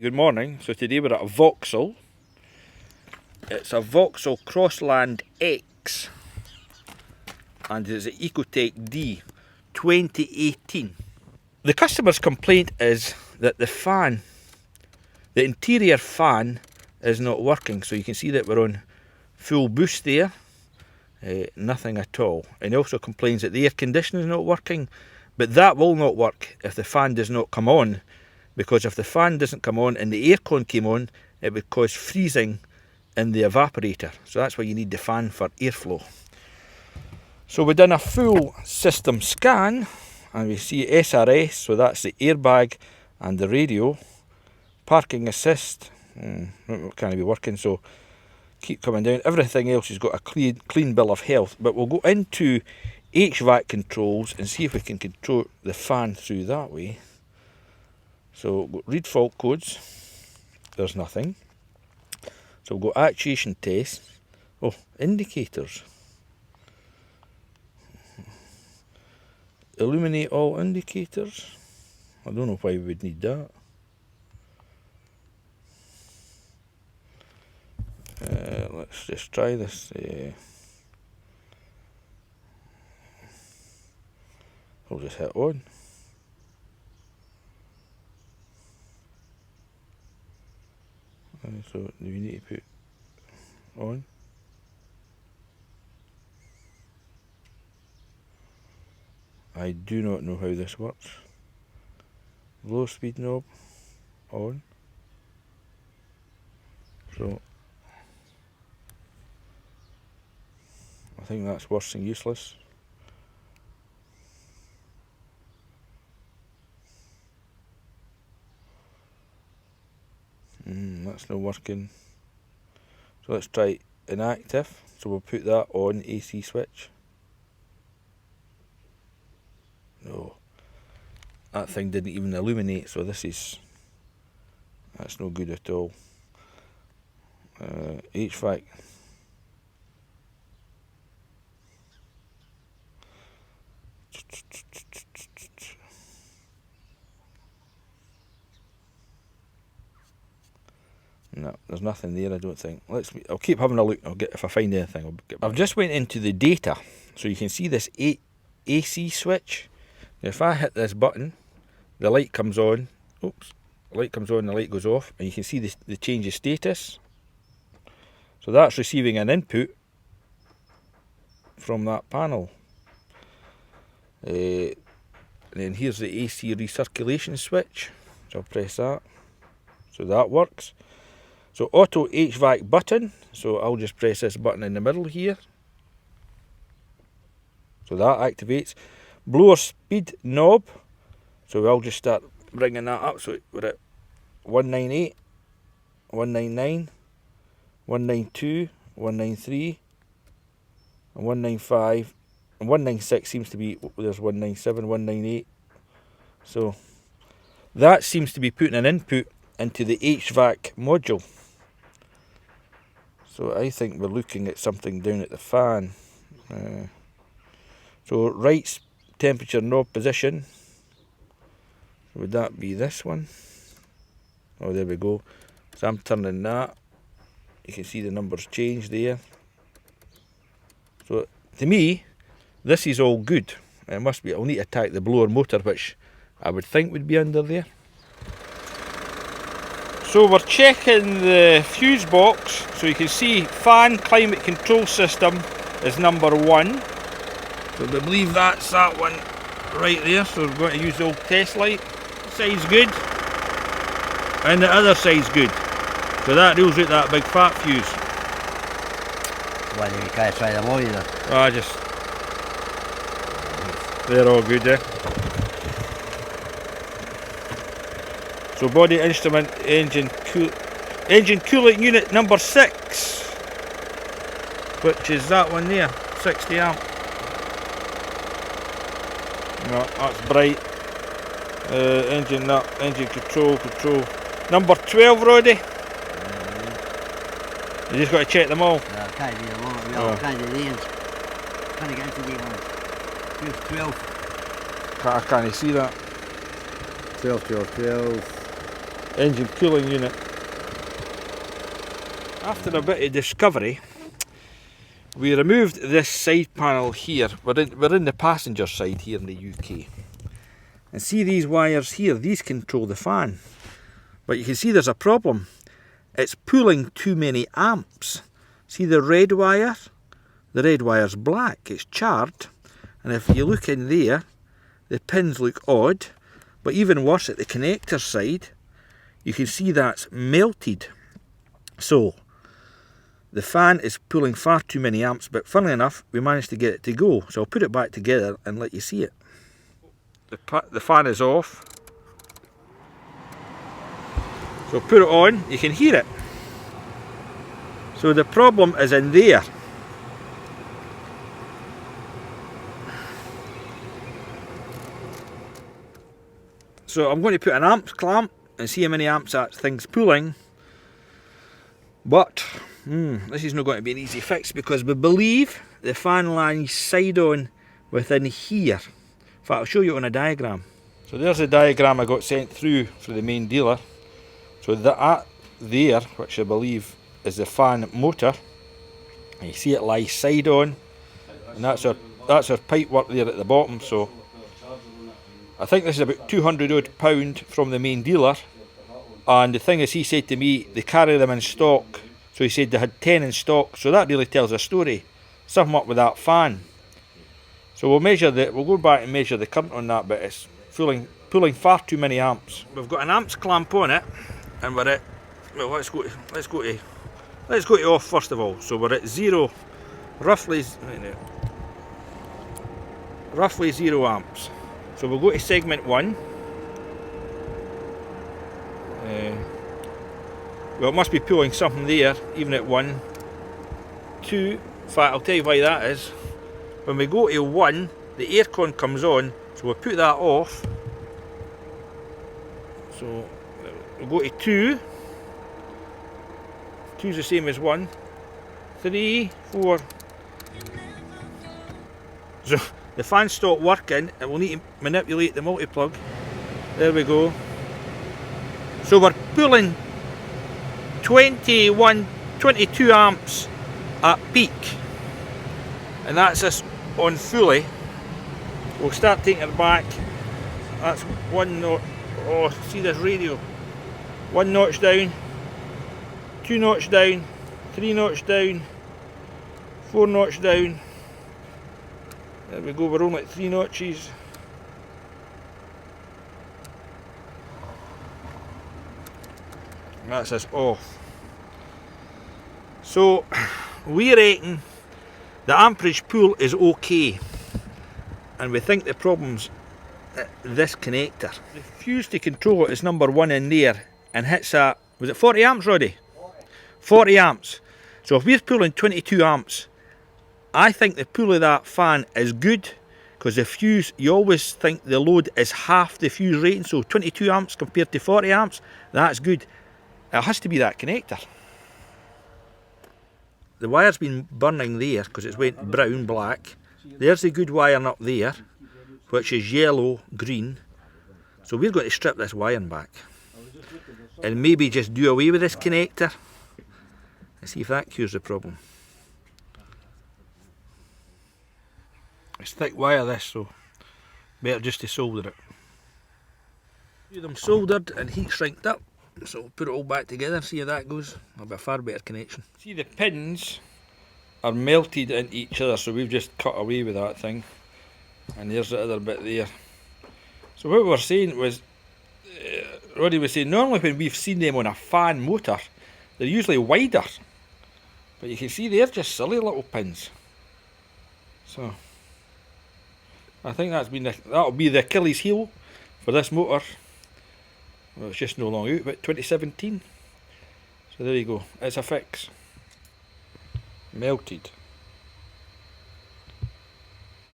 Good morning. So today we're at a Vauxhall. It's a Vauxhall Crossland X and it's an Ecotech D 2018. The customer's complaint is that the interior fan is not working. So you can see that we're on full boost there, nothing at all. And he also complains that the air conditioner is not working, but that will not work if the fan does not come on. Because if the fan doesn't come on and the aircon came on, it would cause freezing in the evaporator. So that's why you need the fan for airflow. So we've done a full system scan and we see SRS, so that's the airbag and the radio. Parking assist, can't be working, so keep coming down. Everything else has got a clean bill of health. But we'll go into HVAC controls and see if we can control the fan through that way. So read fault codes, there's nothing. So we'll go actuation test. Oh, indicators. Illuminate all indicators. I don't know why we would need that. Let's just try this. We'll just hit on. So do we need to put on? I do not know how this works. Low speed knob on. So I think that's worse than useless. That's not working. So let's try inactive. So we'll put that on AC switch. No, that thing didn't even illuminate, so that's no good at all. HVAC. No, there's nothing there, I don't think. I'll keep having a look. If I find anything, I've just went into the data, so you can see this AC switch. Now if I hit this button, the light comes on. Oops, the light comes on, the light goes off, and you can see the change of status. So that's receiving an input from that panel. And then here's the AC recirculation switch. So I'll press that. So that works. So auto HVAC button, so I'll just press this button in the middle here. So that activates. Blower speed knob, so I'll just start bringing that up. So we're at 198, 199, 192, 193, and 195, and 196 seems to be, there's 197, 198. So that seems to be putting an input into the HVAC module. So I think we're looking at something down at the fan. So right temperature knob position. Would that be this one? Oh, there we go. So I'm turning that. You can see the numbers change there. So to me, this is all good. It must be. I'll need to attack the blower motor, which I would think would be under there. So we're checking the fuse box, so you can see fan climate control system is number 1. So we believe that's that one right there, so we're going to use the old test light. Side's good, and the other side's good. So that rules out that big fat fuse. Why do you can't try them all either? They're all good there. So body instrument engine coolant unit number 6, which is that one there, 60 amp. No, that's bright. Engine control. Number 12, Roddy. You just got to check them all. Yeah, I can't do them all. Can't do the ends. Can't get into the ones. Here's 12. I can't see that. 12. engine cooling unit. After a bit of discovery, we removed this side panel here. We're in the passenger side here in the UK. And see these wires here, these control the fan. But you can see there's a problem. It's pulling too many amps. See the red wire? The red wire's black, it's charred. And if you look in there, the pins look odd. But even worse, at the connector side, you can see that's melted. So, the fan is pulling far too many amps, but funnily enough, we managed to get it to go. So I'll put it back together and let you see it. The fan is off. So put it on, you can hear it. So the problem is in there. So I'm going to put an amp clamp and see how many amps that thing's pulling. But this is not going to be an easy fix because we believe the fan lies side on within here. In fact, I'll show you on a diagram. So there's the diagram I got sent through for the main dealer. So that there, which I believe is the fan motor, and you see it lies side on, and that's our pipe work there at the bottom. So I think this is about £200 odd from the main dealer. And the thing is, he said to me they carry them in stock. So he said they had 10 in stock. So that really tells a story. Something up with that fan. So we'll go back and measure the current on that, but it's pulling far too many amps. We've got an amps clamp on it, and we're at, well, let's go to off first of all. So we're at zero, roughly 0 amps. So we'll go to segment 1. Well, it must be pulling something there, even at 1, 2. In fact, I'll tell you why that is. When we go to 1, the aircon comes on, so we'll put that off. So we'll go to 2. 2 is the same as 1. 3, 4. So the fan stopped working, and we'll need to manipulate the multi-plug. There we go. So we're pulling 22 amps at peak, and that's us on fully. We'll start taking it back. That's 1 notch. Oh, see this radio? 1 notch down, 2 notch down, 3 notch down, 4 notch down. There we go, we're only at 3 notches. That's us off. So we reckon the amperage pull is okay, and we think the problem's at this connector. The fuse to control it is number 1 in there, and hits at, was it 40 amps, Roddy? 40 amps. So if we're pulling 22 amps, I think the pull of that fan is good, because the fuse, you always think the load is half the fuse rating, so 22 amps compared to 40 amps, that's good. It has to be that connector. The wire's been burning there because it's went brown, black. There's the good wiring up there, which is yellow, green. So we're going to strip this wiring back and maybe just do away with this connector and see if that cures the problem. It's thick wire this, so better just to solder it. Do them soldered and heat shrinked up. So we'll put it all back together and see how that goes. I'll be a far better connection. See, the pins are melted into each other, so we've just cut away with that thing. And there's the other bit there. So what we were saying was, Roddy was saying, normally when we've seen them on a fan motor, they're usually wider. But you can see they're just silly little pins. So I think that'll be the Achilles heel for this motor. Well, it's just no long out, but 2017. So there you go, it's a fix. Melted.